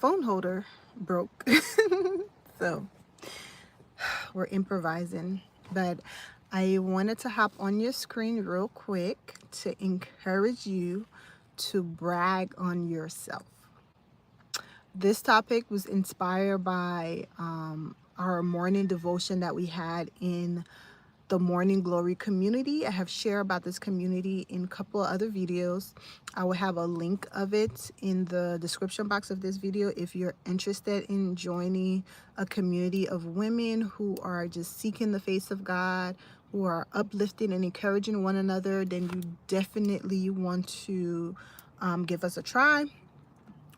phone holder broke. So we're improvising. But I wanted to hop on your screen real quick to encourage you to brag on yourself. This topic was inspired by our morning devotion that we had in the Morning Glory community. I have shared about this community in a couple of other videos. I will have a link of it in the description box of this video if you're interested in joining a community of women who are just seeking the face of God, who are uplifting and encouraging one another. Then you definitely want to give us a try.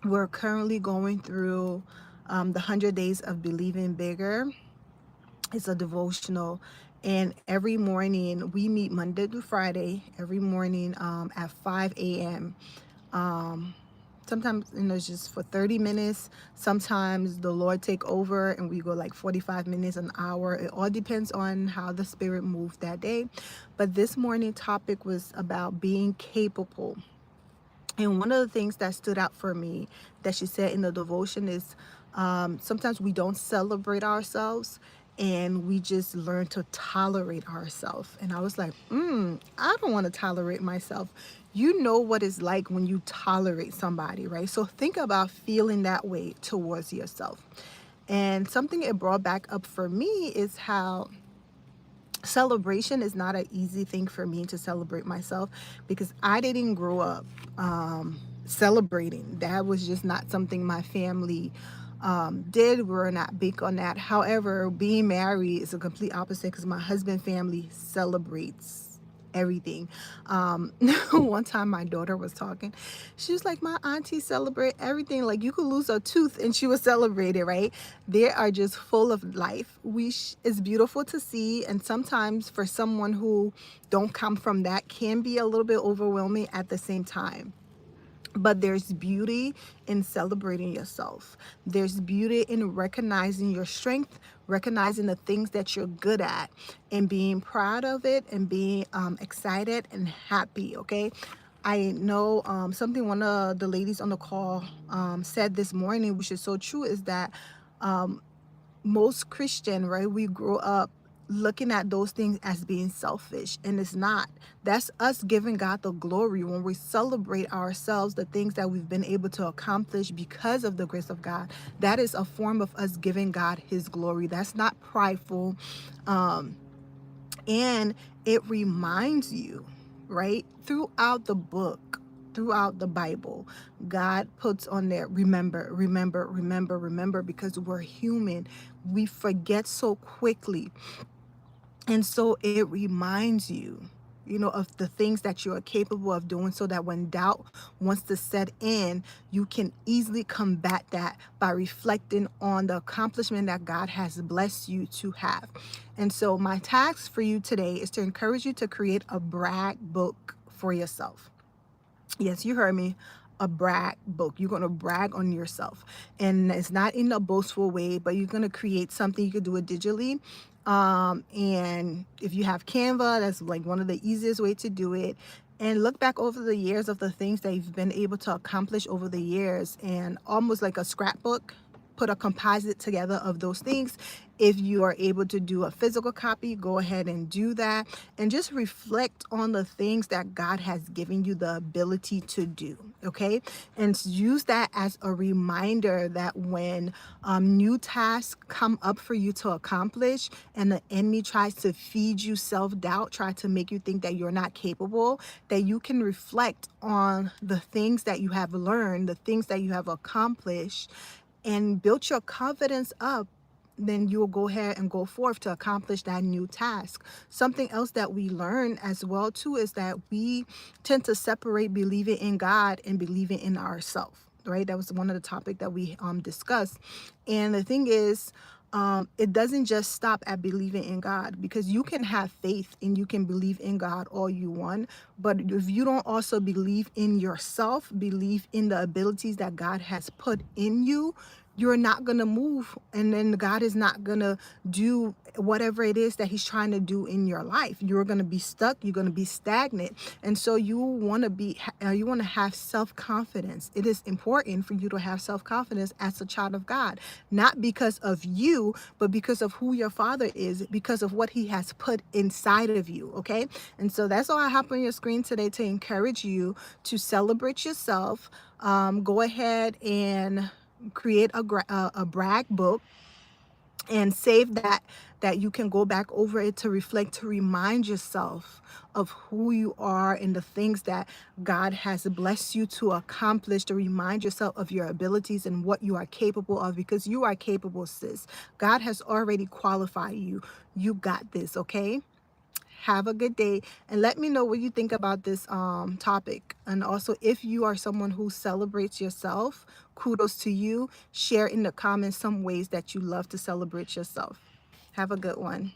We're currently going through the 100 Days of Believing Bigger. It's a devotional, and every morning we meet Monday through Friday, every morning at 5 a.m. Sometimes, it's just for 30 minutes. Sometimes the Lord take over and we go like 45 minutes, an hour. It all depends on how the Spirit moved that day. But this morning topic was about being capable. And one of the things that stood out for me that she said in the devotion is sometimes we don't celebrate ourselves and we just learn to tolerate ourselves. And I was like, I don't want to tolerate myself. You know what it's like when you tolerate somebody, right? So think about feeling that way towards yourself. And something it brought back up for me is how celebration is not an easy thing for me to celebrate myself, because I didn't grow up celebrating. That was just not something my family did. We're not big on that. However, being married is a complete opposite, because my husband family celebrates everything. One time my daughter was talking, she was like, my auntie celebrate everything, like you could lose a tooth and she would celebrate it, right? They are just full of life. It's beautiful to see, and sometimes for someone who don't come from that, can be a little bit overwhelming at the same time. But there's beauty in celebrating yourself. There's beauty in recognizing your strength, recognizing the things that you're good at, and being proud of it, and being excited and happy, okay? I know something one of the ladies on the call said this morning, which is so true, is that most Christian, right, we grow up looking at those things as being selfish, and it's not. That's us giving God the glory when we celebrate ourselves, the things that we've been able to accomplish because of the grace of God. That is a form of us giving God his glory. That's not prideful. And it reminds you, right, throughout the book, throughout the Bible, God puts on there, remember, remember, remember, remember, because we're human. We forget so quickly. And so it reminds you, of the things that you are capable of doing, so that when doubt wants to set in, you can easily combat that by reflecting on the accomplishment that God has blessed you to have. And so my task for you today is to encourage you to create a brag book for yourself. Yes, you heard me. A brag book. You're going to brag on yourself. And it's not in a boastful way, but you're going to create something. You could do it digitally. And if you have Canva, that's like one of the easiest way to do it. And look back over the years of the things that you've been able to accomplish over the years, and almost like a scrapbook, put a composite together of those things. If you are able to do a physical copy, go ahead and do that, and just reflect on the things that God has given you the ability to do, okay? And use that as a reminder that when new tasks come up for you to accomplish, and the enemy tries to feed you self-doubt, try to make you think that you're not capable, that you can reflect on the things that you have learned, the things that you have accomplished, and build your confidence up. Then you'll go ahead and go forth to accomplish that new task. Something else that we learn as well too is that we tend to separate believing in God and believing in ourselves, right? That was one of the topic that we discussed. And the thing is, it doesn't just stop at believing in God, because you can have faith and you can believe in God all you want, But if you don't also believe in yourself, believe in the abilities that God has put in you, you're not going to move, and then God is not going to do whatever it is that he's trying to do in your life. You're going to be stuck, you're going to be stagnant. And so you want to you want to have self-confidence. It is important for you to have self-confidence as a child of God, not because of you, but because of who your father is, because of what he has put inside of you. Okay. And so that's all I have on your screen today to encourage you to celebrate yourself. Go ahead and create a brag book and save that you can go back over it to reflect, to remind yourself of who you are and the things that God has blessed you to accomplish, to remind yourself of your abilities and what you are capable of, because you are capable, sis. God has already qualified you. You got this. Okay. Have a good day, and let me know what you think about this topic. And also, if you are someone who celebrates yourself, kudos to you. Share in the comments some ways that you love to celebrate yourself. Have a good one.